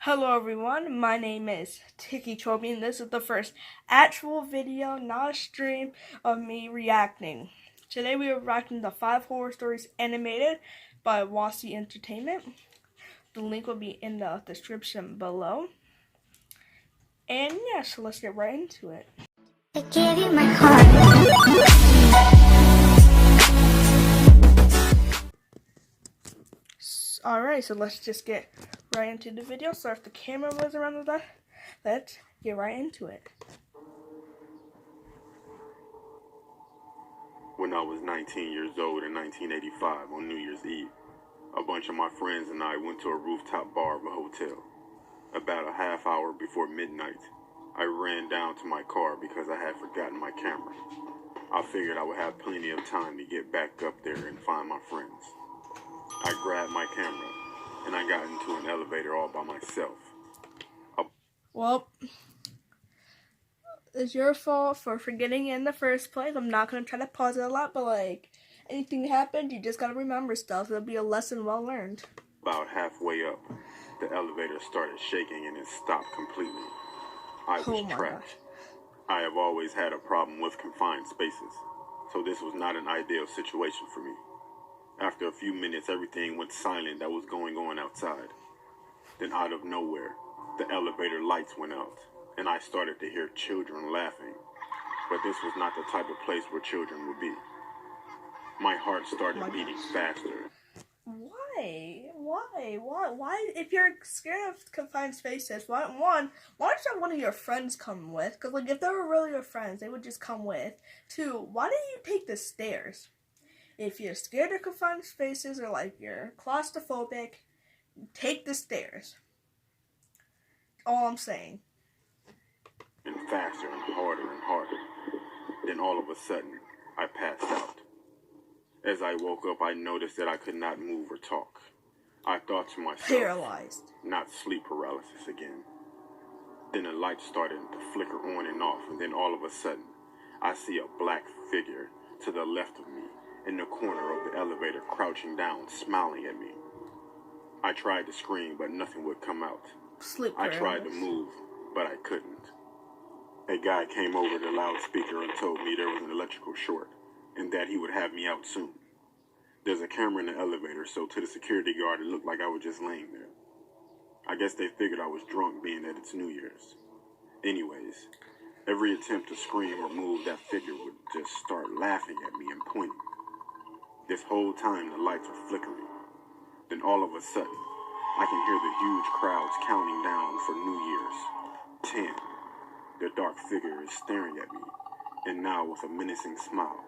Hello everyone, my name is Tiki Chobi and this is the first actual video, not a stream, of me reacting. Today we are reacting to 5 horror stories animated by Wansee Entertainment. The link will be in the description below. And yeah, so let's get right into it. I gave you my heart. Alright, so let's just get right into the video. So if the camera moves around with that, let's get right into it. When I was 19 years old in 1985 on New Year's Eve, a bunch of my friends and I went to a rooftop bar of a hotel. About a half hour before midnight, I ran down to my car because I had forgotten my camera. I figured I would have plenty of time to get back up there and find my friends. I grabbed my camera and I got into an elevator all by myself. Well, it's your fault for forgetting it in the first place. I'm not going to try to pause it a lot, but anything happened, you just got to remember stuff. It'll be a lesson well learned. About halfway up, the elevator started shaking and it stopped completely. I was trapped. I have always had a problem with confined spaces, so this was not an ideal situation for me. After a few minutes, everything went silent that was going on outside. Then out of nowhere, the elevator lights went out, and I started to hear children laughing. But this was not the type of place where children would be. My heart started beating faster. Why? If you're scared of confined spaces, why don't you have one of your friends come with? Because if they were really your friends, they would just come with. 2, why didn't you take the stairs? If you're scared of confined spaces or you're claustrophobic, take the stairs. All I'm saying. And faster and harder. Then all of a sudden, I passed out. As I woke up, I noticed that I could not move or talk. I thought to myself, paralyzed. Not sleep paralysis again. Then the light started to flicker on and off, and then all of a sudden, I see a black figure to the left of me, in the corner of the elevator, crouching down, smiling at me. I tried to scream, but nothing would come out. I tried to move, but I couldn't. A guy came over the loudspeaker and told me there was an electrical short, and that he would have me out soon. There's a camera in the elevator, so to the security guard, it looked like I was just laying there. I guess they figured I was drunk, being that it's New Year's. Anyways, every attempt to scream or move, that figure would just start laughing at me and pointing. This whole time, the lights were flickering. Then all of a sudden, I can hear the huge crowds counting down for New Year's. 10. The dark figure is staring at me, and now with a menacing smile,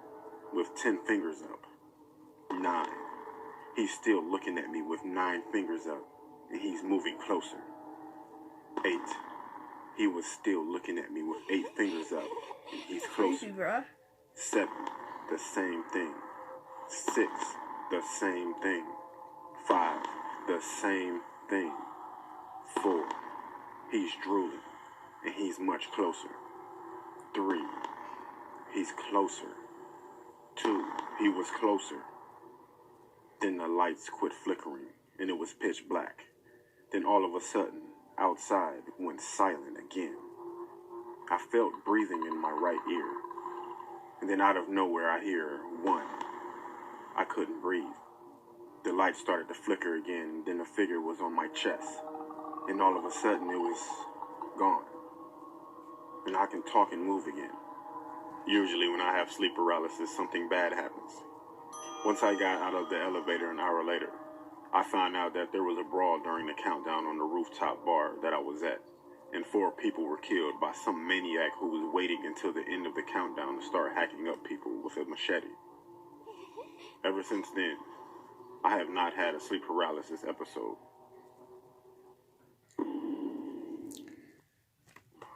with 10 fingers up. 9. He's still looking at me with 9 fingers up, and he's moving closer. 8. He was still looking at me with 8 fingers up, and he's closer. 7. The same thing. 6. The same thing. 5. The same thing. 4. He's drooling, and he's much closer. 3. He's closer. 2. He was closer. Then the lights quit flickering, and it was pitch black. Then all of a sudden, outside went silent again. I felt breathing in my right ear. And then out of nowhere, I hear 1. I couldn't breathe. The light started to flicker again, then the figure was on my chest. And all of a sudden, it was gone. And I can talk and move again. Usually when I have sleep paralysis, something bad happens. Once I got out of the elevator an hour later, I found out that there was a brawl during the countdown on the rooftop bar that I was at, and 4 people were killed by some maniac who was waiting until the end of the countdown to start hacking up people with a machete. Ever since then, I have not had a sleep paralysis episode.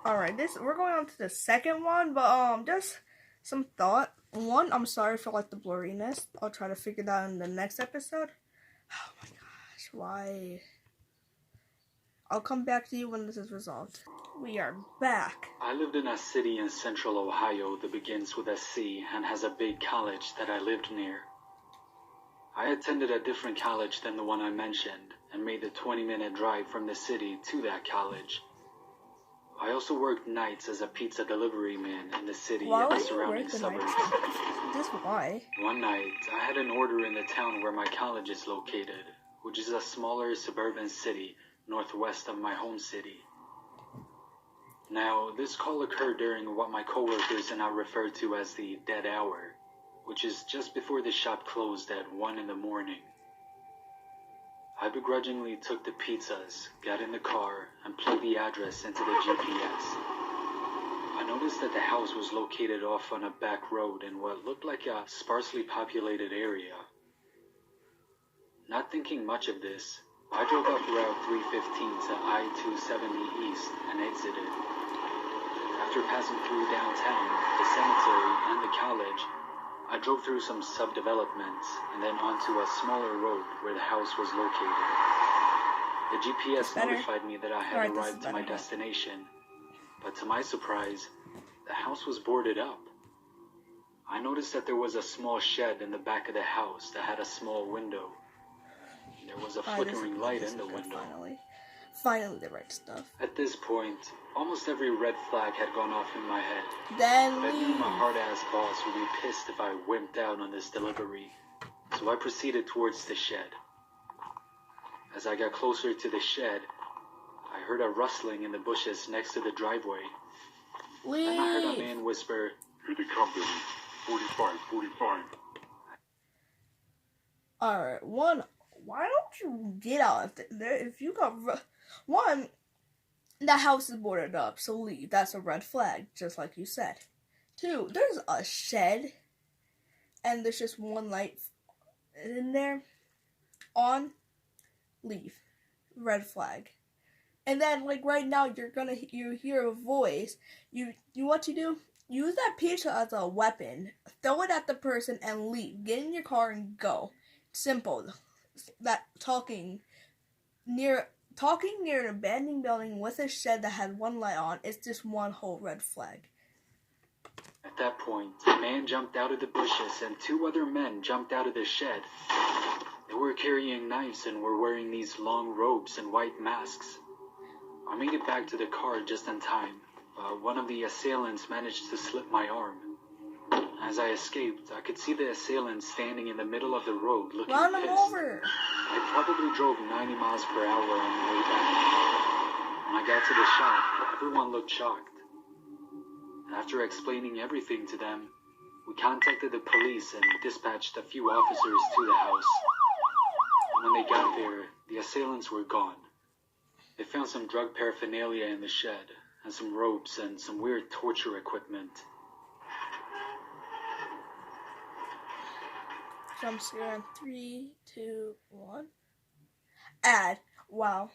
Alright, we're going on to the second one, but just some thought. 1, I'm sorry for the blurriness. I'll try to figure that out in the next episode. Oh my gosh, why? I'll come back to you when this is resolved. We are back. I lived in a city in central Ohio that begins with a C and has a big college that I lived near. I attended a different college than the one I mentioned, and made the 20-minute drive from the city to that college. I also worked nights as a pizza delivery man in the city Why and the would you surrounding work the suburbs. night? Just why? One night, I had an order in the town where my college is located, which is a smaller suburban city northwest of my home city. Now, this call occurred during what my coworkers and I refer to as the dead hour, which is just before the shop closed at 1 in the morning. I begrudgingly took the pizzas, got in the car, and plugged the address into the GPS. I noticed that the house was located off on a back road in what looked like a sparsely populated area. Not thinking much of this, I drove up Route 315 to I-270 East and exited. After passing through downtown, the cemetery, and the college, I drove through some subdevelopments and then onto a smaller road where the house was located. The GPS notified me that I had arrived to my destination, but to my surprise, the house was boarded up. I noticed that there was a small shed in the back of the house that had a small window. There was a flickering light in the window. Finally the right stuff. At this point, almost every red flag had gone off in my head. Then But I knew my hard-ass boss would be pissed if I wimped out on this delivery, so I proceeded towards the shed. As I got closer to the shed, I heard a rustling in the bushes next to the driveway. Then I heard a man whisper, Here they come, baby. 45, 45. Alright, why don't you get out if you got one, the house is boarded up, so leave. That's a red flag, just like you said. 2, there's a shed, and there's just one light in there. On, leave. Red flag. And then, like, right now, you hear a voice. What you do? Use that pizza as a weapon. Throw it at the person and leave. Get in your car and go. Simple. That talking near an abandoned building with a shed that had one light on is just one whole red flag. At that point, a man jumped out of the bushes and 2 other men jumped out of the shed. They were carrying knives and were wearing these long robes and white masks. I made it back to the car just in time. One of the assailants managed to slip my arm. As I escaped, I could see the assailant standing in the middle of the road looking Run pissed. him over! I probably drove 90 miles per hour on the way back. When I got to the shop, everyone looked shocked. After explaining everything to them, we contacted the police and dispatched a few officers to the house. When they got there, the assailants were gone. They found some drug paraphernalia in the shed, and some ropes and some weird torture equipment. Jump scare in 3, 2, 1. Ad. Wow.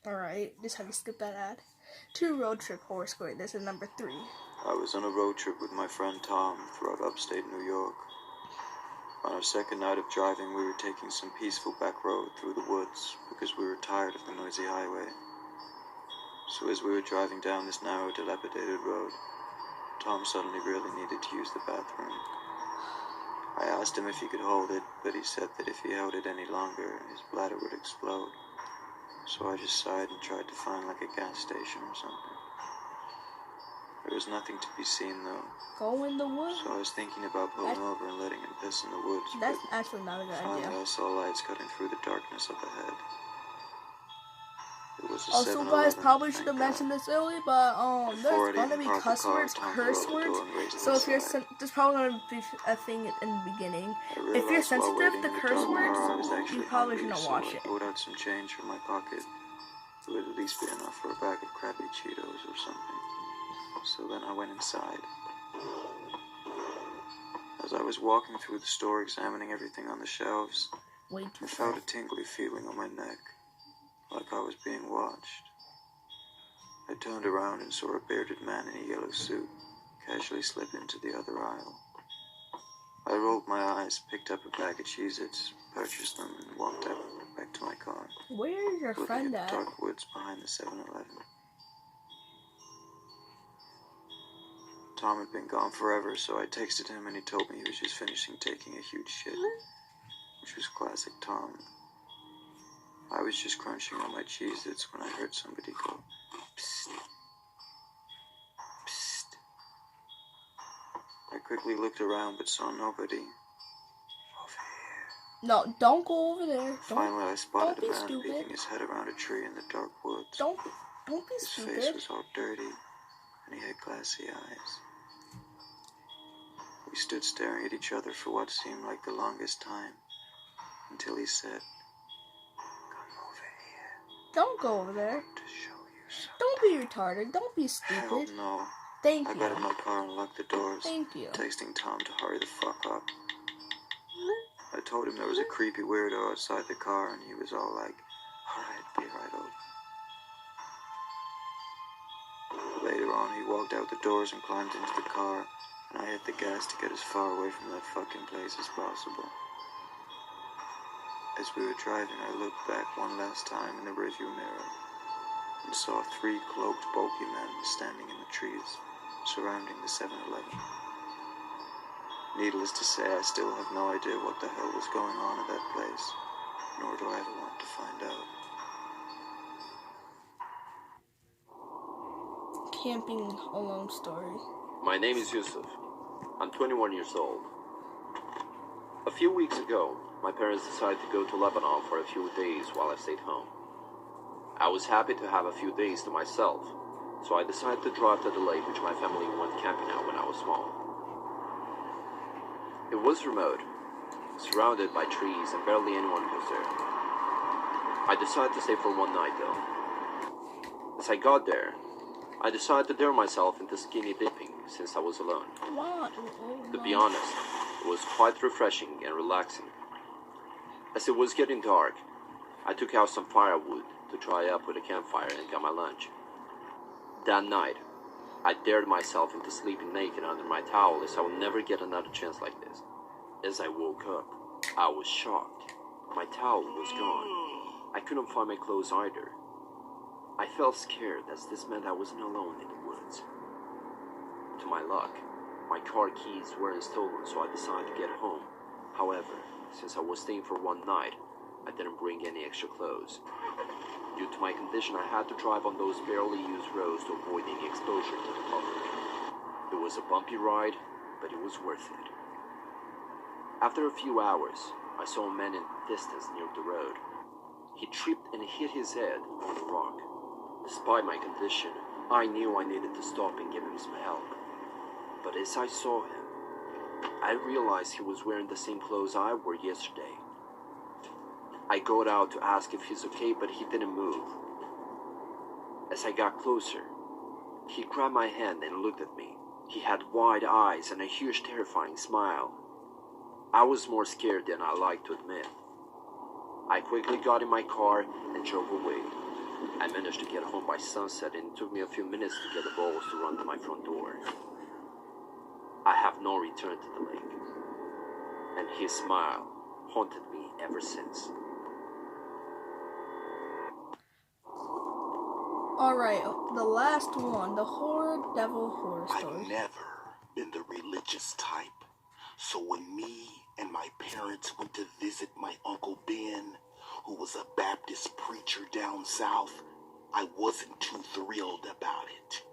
Alright, just had to skip that ad. 2 road trip horror story. This is number 3. I was on a road trip with my friend Tom throughout upstate New York. On our second night of driving, we were taking some peaceful back road through the woods because we were tired of the noisy highway. So as we were driving down this narrow, dilapidated road, Tom suddenly really needed to use the bathroom. I asked him if he could hold it, but he said that if he held it any longer, his bladder would explode. So I just sighed and tried to find like a gas station or something. There was nothing to be seen though. Go in the woods. So I was thinking about pulling over and letting him piss in the woods. That's actually not a good Finally, idea. I saw lights cutting through the darkness up ahead. It was a Also, 7-Eleven, guys, probably should thank have God. mentioned this earlier, but Before there's I gonna even be parked the cuss car, words, Tom curse rolled the door words. and raised So his if you're side. there's probably gonna be a thing in the beginning. I If you're realized while sensitive waiting to in the curse dark car, I was words, actually you probably hungry, shouldn't so watch I it. pulled out some change from my pocket. It would at least be enough for a bag of crappy Cheetos or something. So then I went inside. As I was walking through the store examining everything on the shelves, Way I too felt a fast. tingly feeling on my neck, like I was being watched. I turned around and saw a bearded man in a yellow suit casually slip into the other aisle. I rolled my eyes, picked up a bag of Cheez-Its, purchased them, and walked out back to my car, Where is your looking friend at at? the dark woods behind the 7-Eleven. Tom had been gone forever, so I texted him and he told me he was just finishing taking a huge shit, which was classic Tom. I was just crunching on my Cheez-Its when I heard somebody go, "Psst, psst." I quickly looked around but saw nobody. Over here. No, don't go over there. Finally, I spotted don't be a man stupid. peeking his head around a tree in the dark woods. Don't be His stupid. face was all dirty, and he had glassy eyes. We stood staring at each other for what seemed like the longest time, until he said, "Come over here Don't go over there. to show you something." Don't be retarded. Don't be Hell stupid. no. Thank I you. got in my car and locked the doors, Thank you. texting Tom to hurry the fuck up. I told him there was a creepy weirdo outside the car, and he was all like, "Alright, be right over." Later on, he walked out the doors and climbed into the car, and I hit the gas to get as far away from that fucking place as possible. As we were driving, I looked back one last time in the rearview mirror and saw 3 cloaked bulky men standing in the trees surrounding the 7-Eleven. Needless to say, I still have no idea what the hell was going on at that place, nor do I ever want to find out. Camping alone story. My name is Yusuf. I'm 21 years old. A few weeks ago, my parents decided to go to Lebanon for a few days while I stayed home. I was happy to have a few days to myself, so I decided to drive to the lake which my family went camping at when I was small. It was remote, surrounded by trees, and barely anyone was there. I decided to stay for one night though. As I got there, I decided to dare myself into skinny dipping since I was alone. What? To be honest, it was quite refreshing and relaxing. As it was getting dark, I took out some firewood to dry up with a campfire and got my lunch. That night, I dared myself into sleeping naked under my towel as I would never get another chance like this. As I woke up, I was shocked. My towel was gone. I couldn't find my clothes either. I felt scared as this meant I wasn't alone in the woods. To my luck, my car keys weren't stolen, so I decided to get home. However, since I was staying for one night, I didn't bring any extra clothes. Due to my condition, I had to drive on those barely used roads to avoid any exposure to the public. It was a bumpy ride, but it was worth it. After a few hours, I saw a man in the distance near the road. He tripped and hit his head on a rock. Despite my condition, I knew I needed to stop and give him some help. But as I saw him, I realized he was wearing the same clothes I wore yesterday. I got out to ask if he's okay, but he didn't move. As I got closer, he grabbed my hand and looked at me. He had wide eyes and a huge, terrifying smile. I was more scared than I liked to admit. I quickly got in my car and drove away. I managed to get home by sunset, and it took me a few minutes to get the balls to run to my front door. I have no return to the lake, and his smile haunted me ever since. Alright, the last one, the devil horror story. I've never been the religious type, so when me and my parents went to visit my Uncle Ben, who was a Baptist preacher down south, I wasn't too thrilled about it.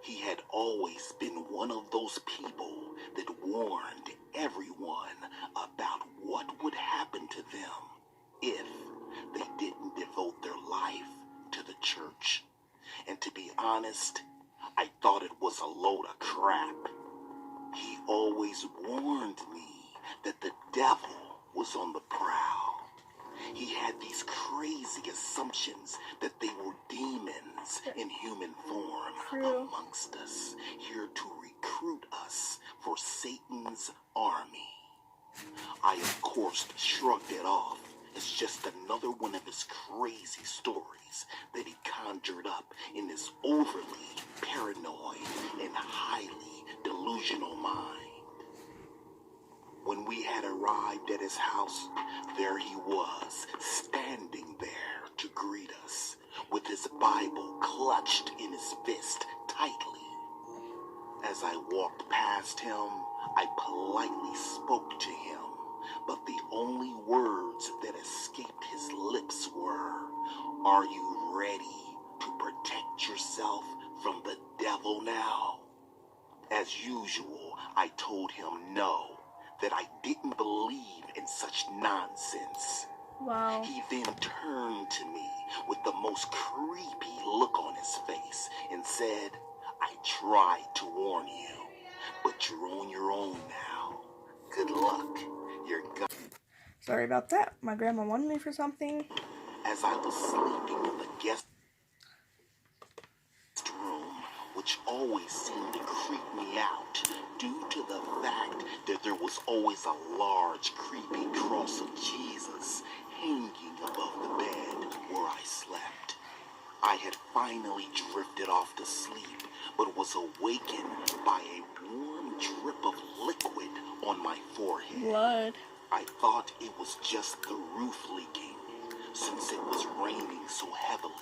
He had always been one of those people that warned everyone about what would happen to them if they didn't devote their life to the church. And to be honest, I thought it was a load of crap. He always warned me that the devil was on the prowl. He had these crazy assumptions that they were demons in human form amongst us, here to recruit us for Satan's army. I, of course, shrugged it off as just another one of his crazy stories that he conjured up in his overly paranoid and highly delusional mind. When we had arrived at his house, there he was, standing there to greet us, with his Bible clutched in his fist tightly. As I walked past him, I politely spoke to him, but the only words that escaped his lips were, Are you ready to protect yourself from the devil now? As usual, I told him no, that I didn't believe in such nonsense. Wow. He then turned to me with the most creepy look on his face and said, I tried to warn you, but you're on your own now. Good luck. You're gone. Sorry about that. My grandma wanted me for something. As I was sleeping in the guest room, which always seemed to creep me out due to the fact that there was always a large, creepy cross of Jesus hanging above the bed where I slept. I had finally drifted off to sleep, but was awakened by a warm drip of liquid on my forehead. Blood. I thought it was just the roof leaking, since it was raining so heavily.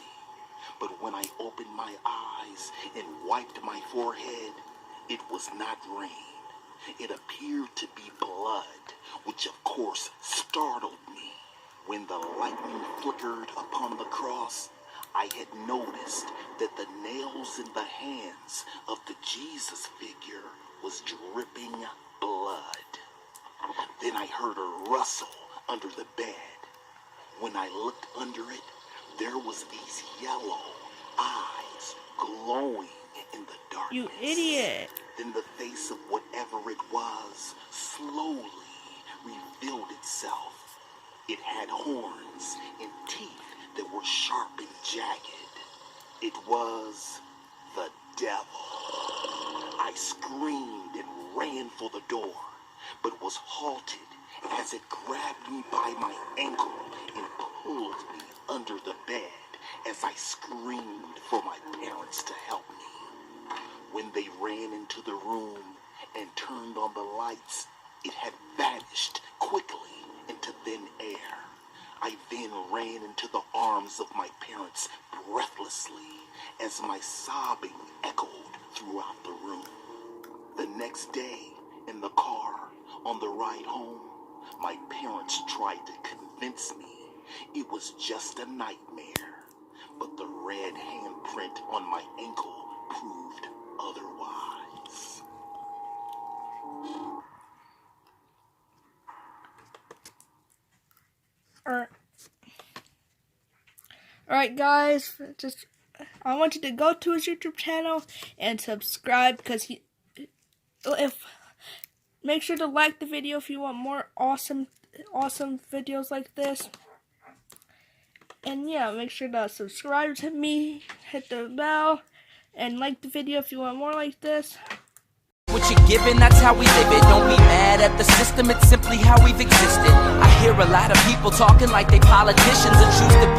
But when I opened my eyes and wiped my forehead, it was not rain. It appeared to be blood, which of course startled me. When the lightning flickered upon the cross, I had noticed that the nails in the hands of the Jesus figure was dripping blood. Then I heard a rustle under the bed. When I looked under it, there was these yellow eyes glowing in the darkness. You idiot. Then the face of whatever it was slowly revealed itself. It had horns and teeth that were sharp and jagged. It was the devil. I screamed and ran for the door, but was halted as it grabbed me by my ankle and pulled me under the bed as I screamed for my parents to help me. When they ran into the room and turned on the lights, it had vanished quickly into thin air. I then ran into the arms of my parents breathlessly as my sobbing echoed throughout the room. The next day, in the car, on the ride home, my parents tried to convince me it was just a nightmare, but the red handprint on my ankle proved otherwise. Alright guys, I want you to go to his YouTube channel and subscribe, because make sure to like the video if you want more awesome videos like this. And yeah, make sure to subscribe to me, hit the bell, and like the video if you want more like this. What you're giving, that's how we live it. Don't be mad at the system, it's simply how we've existed. I hear a lot of people talking like they politicians and choose to be